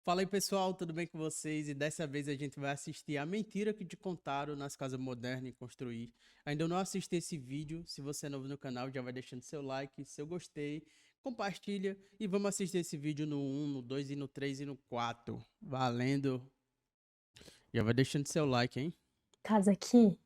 Fala aí pessoal, tudo bem com vocês? E dessa vez a gente vai assistir A Mentira que Te Contaram nas Casas Modernas e Construir. Ainda não assisti esse vídeo, se você é novo no canal já vai deixando seu like, seu gostei, compartilha e vamos assistir esse vídeo no 1, no 2 e no 3 e no 4. Valendo! Já vai deixando seu like, hein? Casa aqui,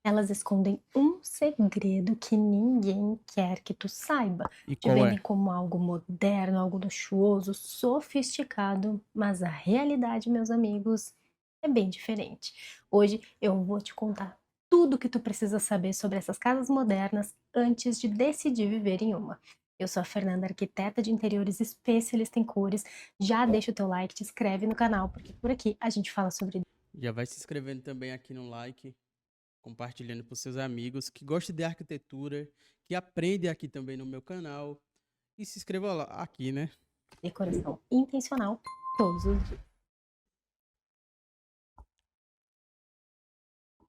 elas escondem um segredo que ninguém quer que tu saiba. E Te qual vendem é? como algo moderno, algo luxuoso, sofisticado, mas a realidade, meus amigos, é bem diferente. Hoje eu vou te contar tudo o que tu precisa saber sobre essas casas modernas antes de decidir viver em uma. Eu sou a Fernanda, arquiteta de interiores, especialista em cores. Já deixa o teu like, te inscreve no canal, porque por aqui a gente fala sobre. Já vai se inscrevendo também aqui no like, compartilhando para seus amigos que gostam de arquitetura, que aprendem aqui também no meu canal. E se inscreva lá, aqui, né? Decoração intencional todos os dias.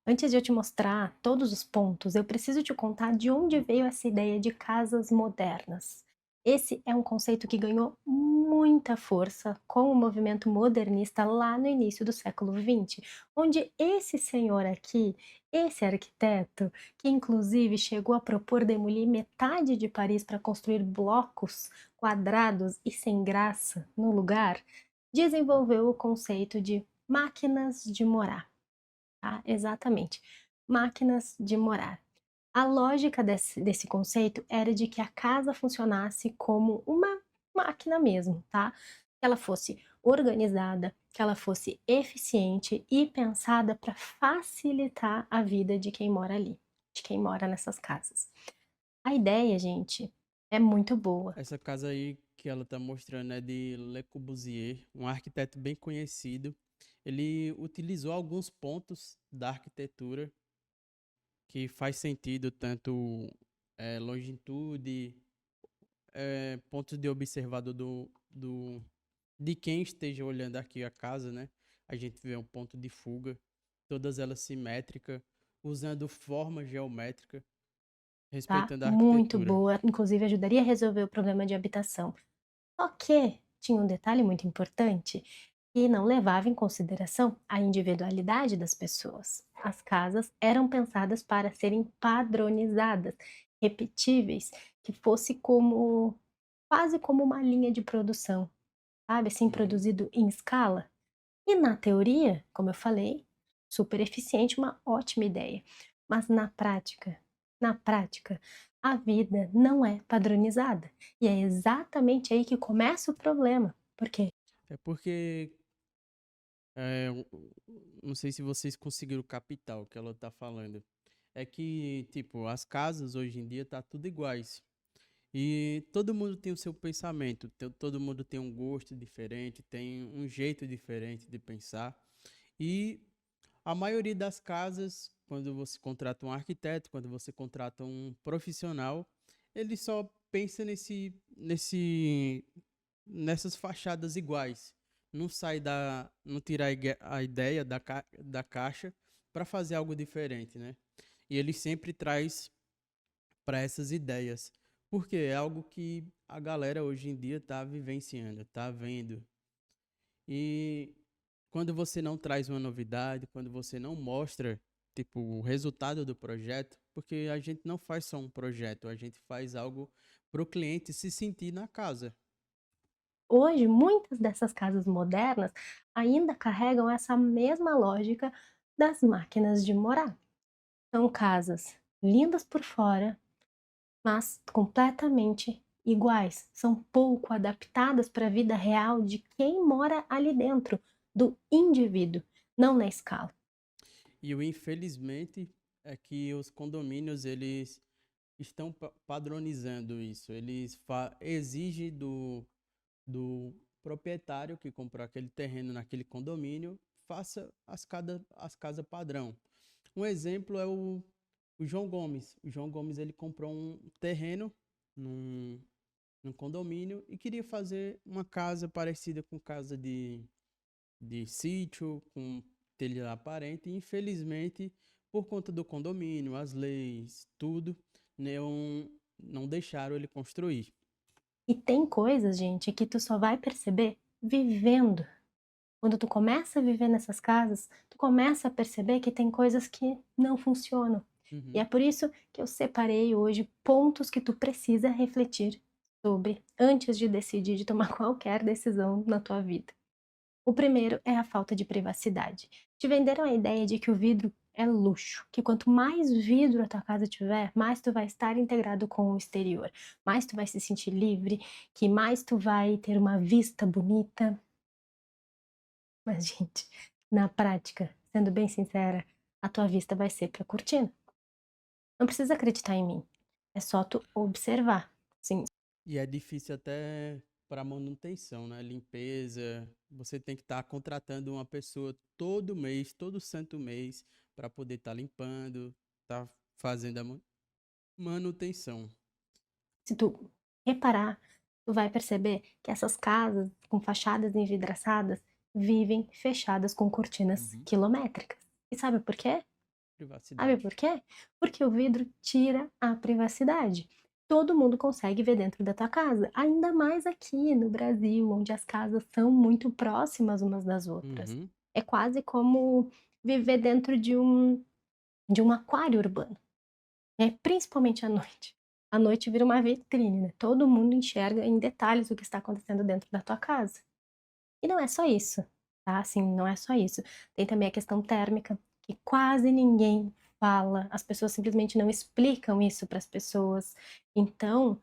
Antes de eu te mostrar todos os pontos, eu preciso te contar de onde veio essa ideia de casas modernas. Esse é um conceito que ganhou muita força com o movimento modernista lá no início do século XX, onde esse senhor aqui, esse arquiteto, que inclusive chegou a propor demolir metade de Paris para construir blocos quadrados e sem graça no lugar, desenvolveu o conceito de máquinas de morar. Tá? Exatamente, máquinas de morar. A lógica desse conceito era de que a casa funcionasse como uma máquina mesmo, tá? Que ela fosse organizada, que ela fosse eficiente e pensada para facilitar a vida de quem mora ali, de quem mora nessas casas. A ideia, gente, é muito boa. Essa casa aí que ela está mostrando é de Le Corbusier, um arquiteto bem conhecido. Ele utilizou alguns pontos da arquitetura que faz sentido, tanto longitude, pontos de observador de quem esteja olhando aqui a casa, né? A gente vê um ponto de fuga, todas elas simétricas, usando forma geométrica, Tá? respeitando a Muito arquitetura. boa, inclusive ajudaria a resolver o problema de habitação. Só que tinha um detalhe muito importante que não levava em consideração a individualidade das pessoas. As casas eram pensadas para serem padronizadas, repetíveis, que fosse como quase como uma linha de produção, sabe, assim, Uhum. produzido em escala. E na teoria, como eu falei, super eficiente, uma ótima ideia. Mas na prática, a vida não é padronizada. E é exatamente aí que começa o problema. Por quê? É porque não sei se vocês conseguiram captar o que ela tá falando. É que, tipo, as casas hoje em dia tá tudo iguais. E todo mundo tem o seu pensamento, todo mundo tem um gosto diferente, tem um jeito diferente de pensar. E a maioria das casas, quando você contrata um arquiteto, quando você contrata um profissional, ele só pensa nessas fachadas iguais. Não sai não tira a ideia da caixa para fazer algo diferente, né? E ele sempre traz para essas ideias, porque é algo que a galera hoje em dia está vivenciando, está vendo. E quando você não traz uma novidade, quando você não mostra, tipo, o resultado do projeto, porque a gente não faz só um projeto, a gente faz algo para o cliente se sentir na casa. Hoje, muitas dessas casas modernas ainda carregam essa mesma lógica das máquinas de morar. São casas lindas por fora, mas completamente iguais. São pouco adaptadas para a vida real de quem mora ali dentro, do indivíduo, não na escala. E o infelizmente é que os condomínios eles estão padronizando isso. Eles exigem do proprietário que comprou aquele terreno naquele condomínio faça as casas padrão. Um exemplo é o João Gomes. O João Gomes ele comprou um terreno num, num condomínio e queria fazer uma casa parecida com casa de sítio, com telha aparente. E, infelizmente, por conta do condomínio, as leis, tudo, não deixaram ele construir. E tem coisas, gente, que tu só vai perceber vivendo. Quando tu começa a viver nessas casas, tu começa a perceber que tem coisas que não funcionam. E é Uhum. por isso que eu separei hoje pontos que tu precisa refletir sobre antes de decidir de tomar qualquer decisão na tua vida. O primeiro é a falta de privacidade. Te venderam a ideia de que o vidro é luxo, que quanto mais vidro a tua casa tiver, mais tu vai estar integrado com o exterior, mais tu vai se sentir livre, que mais tu vai ter uma vista bonita. Mas, gente, na prática, sendo bem sincera, a tua vista vai ser pra cortina. Não precisa acreditar em mim, é só tu observar. Sim, E é difícil até para manutenção, né? Limpeza. Você tem que estar contratando uma pessoa todo mês, todo santo mês, para poder estar limpando, estar fazendo a manutenção. se tu reparar, tu vai perceber que essas casas com fachadas envidraçadas vivem fechadas com cortinas Uhum. quilométricas. E sabe por quê? Sabe Privacidade. por quê? Porque o vidro tira a privacidade. Todo mundo consegue ver dentro da tua casa, ainda mais aqui no Brasil, onde as casas são muito próximas umas das outras. Uhum. É quase como viver dentro de um aquário urbano, né? Principalmente à noite. À noite vira uma vitrine, né? Todo mundo enxerga em detalhes o que está acontecendo dentro da tua casa. E não é só isso, tá, assim, não é só isso. Tem também a questão térmica, que quase ninguém fala, as pessoas simplesmente não explicam isso para as pessoas. Então,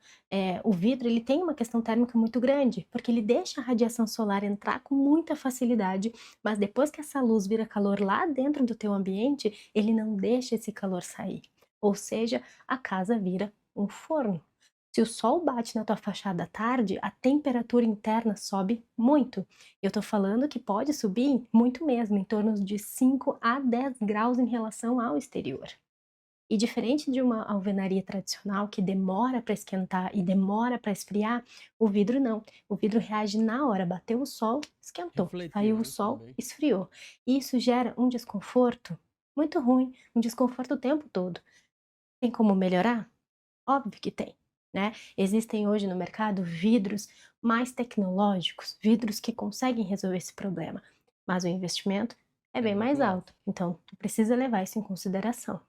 o vidro ele tem uma questão térmica muito grande, porque ele deixa a radiação solar entrar com muita facilidade, mas depois que essa luz vira calor lá dentro do teu ambiente, ele não deixa esse calor sair. Ou seja, a casa vira um forno. Se o sol bate na tua fachada à tarde, a temperatura interna sobe muito. Eu tô falando que pode subir muito mesmo, em torno de 5 a 10 graus em relação ao exterior. E diferente de uma alvenaria tradicional que demora para esquentar e demora para esfriar, o vidro não. O vidro reage na hora, bateu o sol, esquentou, Refletiu, saiu o né? sol, Também. esfriou. E isso gera um desconforto muito ruim, um desconforto o tempo todo. Tem como melhorar? Óbvio que tem, né. Existem hoje no mercado vidros mais tecnológicos, vidros que conseguem resolver esse problema, mas o investimento é É bem mais muito alto. alto, então tu precisa levar isso em consideração.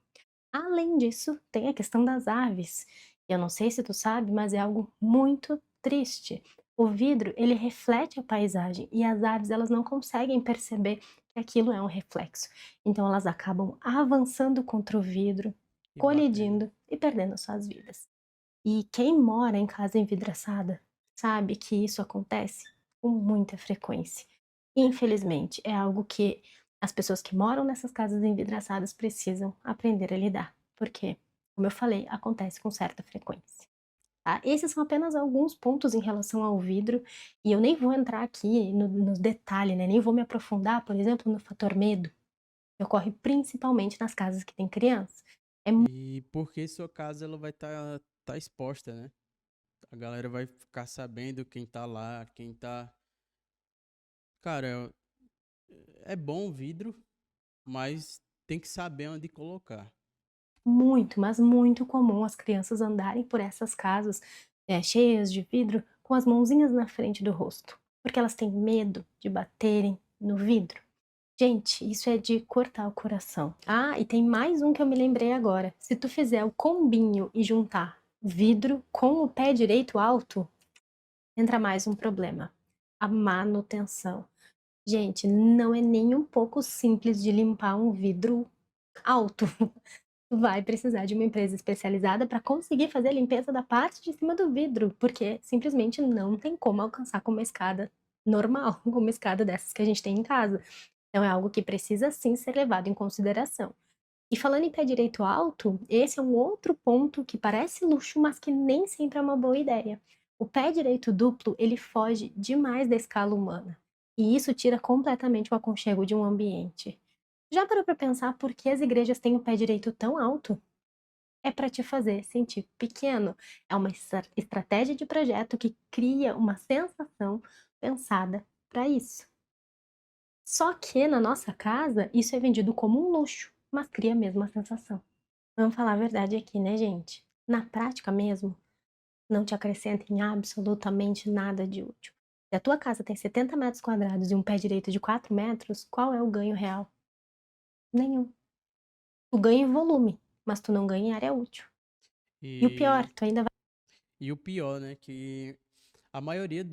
Além disso, tem a questão das aves. Eu não sei se tu sabe, mas é algo muito triste. O vidro, ele reflete a paisagem e as aves, elas não conseguem perceber que aquilo é um reflexo. Então elas acabam avançando contra o vidro, E batendo. colidindo e perdendo suas vidas. E quem mora em casa envidraçada sabe que isso acontece com muita frequência. Infelizmente, é algo que as pessoas que moram nessas casas envidraçadas precisam aprender a lidar, porque, como eu falei, acontece com certa frequência. Tá? Esses são apenas alguns pontos em relação ao vidro, e eu nem vou entrar aqui nos detalhes, né? Nem vou me aprofundar, por exemplo, no fator medo, que ocorre principalmente nas casas que têm criança. É E porque sua casa ela vai tá exposta, né? A galera vai ficar sabendo quem tá lá, quem tá. Cara, é bom o vidro, mas tem que saber onde colocar. muito, mas muito comum as crianças andarem por essas casas, cheias de vidro, com as mãozinhas na frente do rosto, porque elas têm medo de baterem no vidro. Gente, isso é de cortar o coração. Ah, e tem mais um que eu me lembrei agora. Se tu fizer o combinho e juntar vidro com o pé direito alto, entra mais um problema: a manutenção. Gente, não é nem um pouco simples de limpar um vidro alto. Vai precisar de uma empresa especializada para conseguir fazer a limpeza da parte de cima do vidro, porque simplesmente não tem como alcançar com uma escada normal, com uma escada dessas que a gente tem em casa. Então é algo que precisa sim ser levado em consideração. E falando em pé direito alto, esse é um outro ponto que parece luxo, mas que nem sempre é uma boa ideia. O pé direito duplo, ele foge demais da escala humana. E isso tira completamente o aconchego de um ambiente. Já parou para pensar por que as igrejas têm o pé direito tão alto? É para te fazer sentir pequeno. É uma estratégia de projeto que cria uma sensação pensada para isso. Só que na nossa casa, isso é vendido como um luxo, mas cria a mesma sensação. Vamos falar a verdade aqui, né, gente? Na prática mesmo, não te acrescenta em absolutamente nada de útil. Se a tua casa tem 70 metros quadrados e um pé direito de 4 metros, qual é o ganho real? Nenhum. Tu ganha em volume, mas tu não ganha em área útil. E o pior, E, tu ainda vai e o pior, né, que a maioria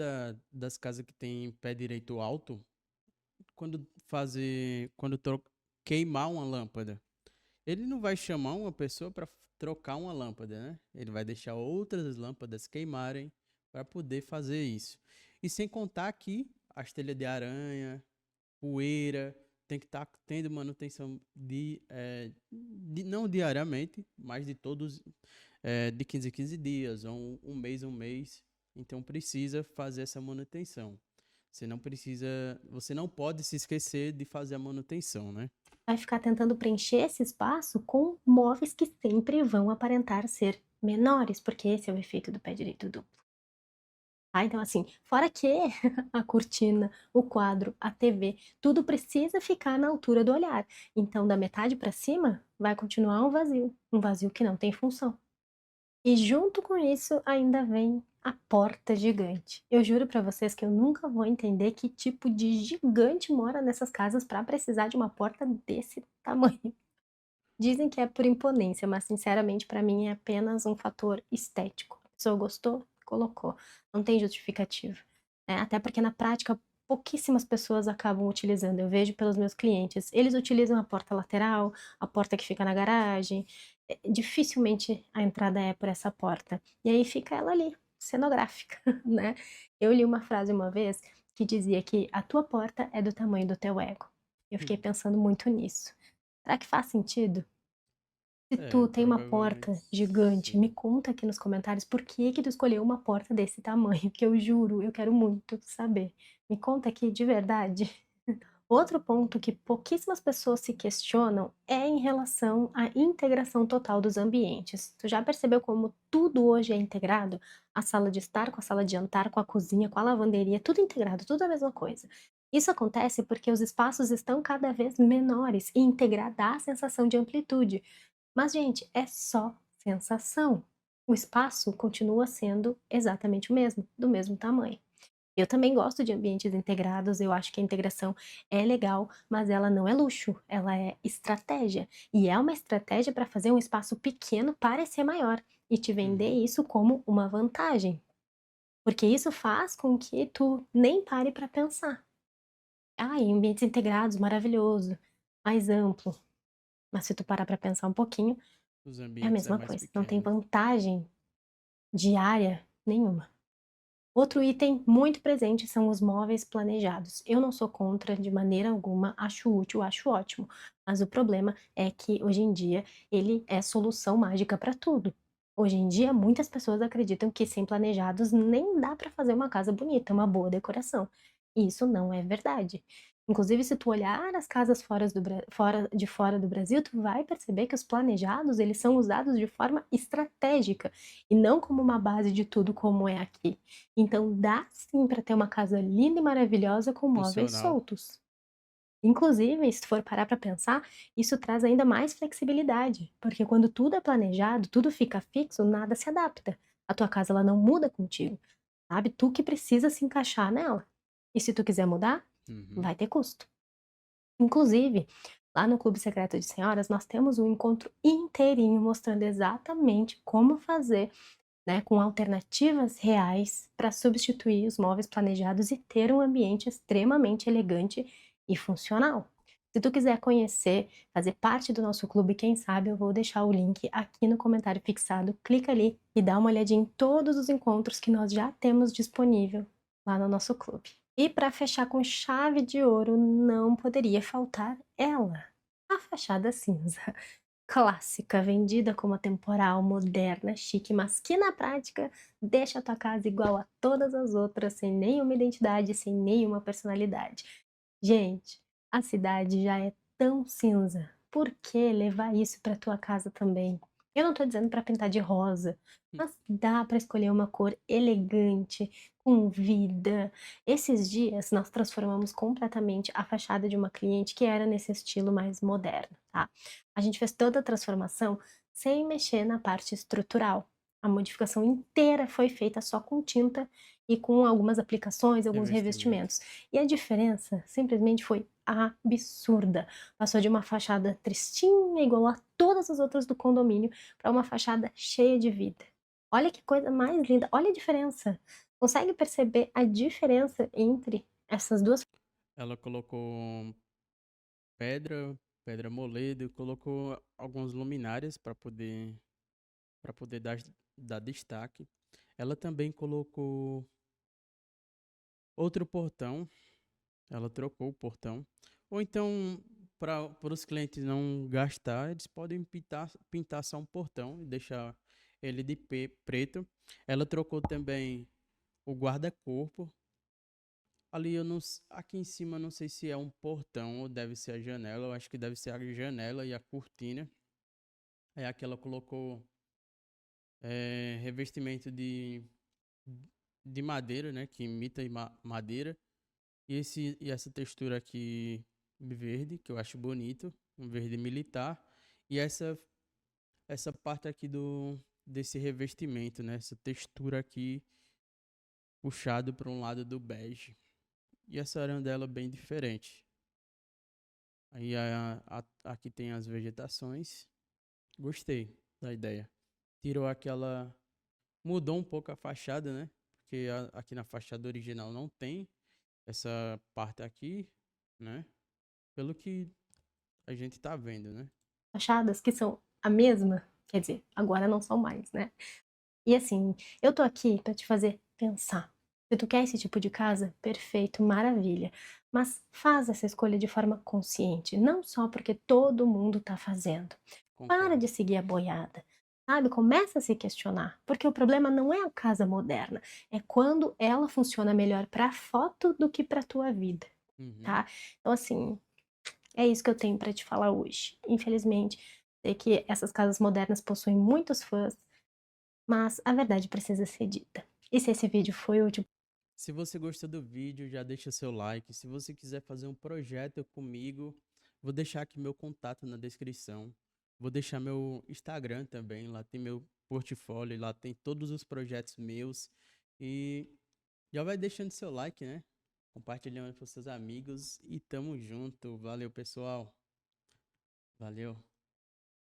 das casas que tem pé direito alto, quando queimar uma lâmpada, ele não vai chamar uma pessoa para trocar uma lâmpada, né? Ele vai deixar outras lâmpadas queimarem para poder fazer isso. E sem contar que as telhas de aranha, poeira, tem que estar tendo manutenção não diariamente, mas de todos, de 15 em 15 dias, ou um mês. Então precisa fazer essa manutenção. Você não pode se esquecer de fazer a manutenção, né? ficar tentando preencher esse espaço com móveis que sempre vão aparentar ser menores, porque esse é o efeito do pé direito duplo. Tá? Então, assim, fora que a cortina, o quadro, a TV, tudo precisa ficar na altura do olhar. Então, da metade para cima, vai continuar um vazio que não tem função. E junto com isso, ainda vem a porta gigante. Eu juro pra vocês que eu nunca vou entender que tipo de gigante mora nessas casas pra precisar de uma porta desse tamanho. Dizem que é por imponência, mas sinceramente pra mim é apenas um fator estético. A pessoa gostou, colocou. Não tem justificativa, né, até porque na prática pouquíssimas pessoas acabam utilizando. Eu vejo pelos meus clientes, eles utilizam a porta lateral, a porta que fica na garagem, dificilmente a entrada é por essa porta. E aí fica ela ali, cenográfica, né. Eu li uma frase uma vez que dizia que: "A tua porta é do tamanho do teu ego". Eu fiquei pensando muito nisso. Será que faz sentido? Se É, tu tem uma provavelmente porta gigante, me sim. conta aqui nos comentários por que tu escolheu uma porta desse tamanho, que eu juro, eu quero muito saber. Me conta aqui de verdade. Outro ponto que pouquíssimas pessoas se questionam é em relação à integração total dos ambientes. Tu já percebeu como tudo hoje é integrado? A sala de estar com a sala de jantar, com a cozinha, com a lavanderia, tudo integrado, tudo a mesma coisa. Isso acontece porque os espaços estão cada vez menores e integrar dá a sensação de amplitude. Mas, gente, é só sensação. O espaço continua sendo exatamente o mesmo, do mesmo tamanho. Eu também gosto de ambientes integrados, eu acho que a integração é legal, mas ela não é luxo, ela é estratégia. E é uma estratégia para fazer um espaço pequeno parecer maior e te vender Uhum. isso como uma vantagem. Porque isso faz com que tu nem pare para pensar. Ah, em ambientes integrados, maravilhoso, mais amplo. Mas se tu parar para pensar um pouquinho, Os é a ambientes é mesma mais coisa, não tem pequeno. vantagem de área nenhuma. Outro item muito presente são os móveis planejados. Eu não sou contra de maneira alguma, acho útil, acho ótimo. Mas o problema é que hoje em dia ele é solução mágica para tudo. Hoje em dia, muitas pessoas acreditam que sem planejados nem dá para fazer uma casa bonita, uma boa decoração. E isso não é verdade. Inclusive, se tu olhar as casas fora do Brasil, tu vai perceber que os planejados eles são usados de forma estratégica e não como uma base de tudo como é aqui. Então dá sim para ter uma casa linda e maravilhosa com móveis Funcional. soltos. Inclusive, se tu for parar para pensar, isso traz ainda mais flexibilidade, porque quando tudo é planejado, tudo fica fixo, nada se adapta. A tua casa ela não muda contigo, sabe? Tu que precisa se encaixar nela. E se tu quiser mudar, Uhum. vai ter custo. Inclusive, lá no Clube Secreto de Senhoras, nós temos um encontro inteirinho mostrando exatamente como fazer, né, com alternativas reais para substituir os móveis planejados e ter um ambiente extremamente elegante e funcional. Se tu quiser conhecer, fazer parte do nosso clube, quem sabe eu vou deixar o link aqui no comentário fixado. Clica ali e dá uma olhadinha em todos os encontros que nós já temos disponível lá no nosso clube. E para fechar com chave de ouro, não poderia faltar ela, a fachada cinza. Clássica, vendida como atemporal, moderna, chique, mas que na prática deixa a tua casa igual a todas as outras, sem nenhuma identidade, sem nenhuma personalidade. Gente, a cidade já é tão cinza, por que levar isso para tua casa também? Eu não tô dizendo para pintar de rosa, mas dá para escolher uma cor elegante, com vida. Esses dias nós transformamos completamente a fachada de uma cliente que era nesse estilo mais moderno, tá? A gente fez toda a transformação sem mexer na parte estrutural. A modificação inteira foi feita só com tinta e com algumas aplicações, alguns Revestimento. revestimentos. E a diferença simplesmente foi absurda. Passou de uma fachada tristinha, igual a todas as outras do condomínio, para uma fachada cheia de vida. Olha que coisa mais linda, olha a diferença. Consegue perceber a diferença entre essas duas? Ela colocou pedra, pedra moledro, colocou algumas luminárias para poder dar destaque. Ela também colocou outro portão, ela trocou o portão. Ou então, para os clientes não gastar, eles podem pintar só um portão e deixar ele de preto. Ela trocou também o guarda-corpo. Ali aqui em cima eu não sei se é um portão ou deve ser a janela. Eu acho que deve ser a janela e a cortina. Aí aqui ela colocou revestimento de madeira, né? Que imita madeira. E essa textura aqui verde, que eu acho bonito. Um verde militar. E essa parte aqui desse revestimento, né? Essa textura aqui puxado para um lado do bege. E essa arandela bem diferente. Aí aqui tem as vegetações. Gostei da ideia. Tirou aquela. Mudou um pouco a fachada, né? Porque aqui na fachada original não tem essa parte aqui, né? Pelo que a gente tá vendo, né? Fachadas que são a mesma, quer dizer, agora não são mais, né? E assim, eu tô aqui para te fazer pensar. Se tu quer esse tipo de casa, perfeito, maravilha. Mas faz essa escolha de forma consciente, não só porque todo mundo tá fazendo. Para Concordo. de seguir a boiada, sabe? Começa a se questionar, porque o problema não é a casa moderna, é quando ela funciona melhor para foto do que para tua vida, Uhum. tá? Então assim, é isso que eu tenho para te falar hoje. Infelizmente, sei que essas casas modernas possuem muitos fãs, mas a verdade precisa ser dita. E se esse vídeo foi útil, Se você gostou do vídeo, já deixa seu like. Se você quiser fazer um projeto comigo, vou deixar aqui meu contato na descrição. Vou deixar meu Instagram também, lá tem meu portfólio, lá tem todos os projetos meus. E já vai deixando seu like, né? Compartilhando com seus amigos e tamo junto. Valeu, pessoal. Valeu.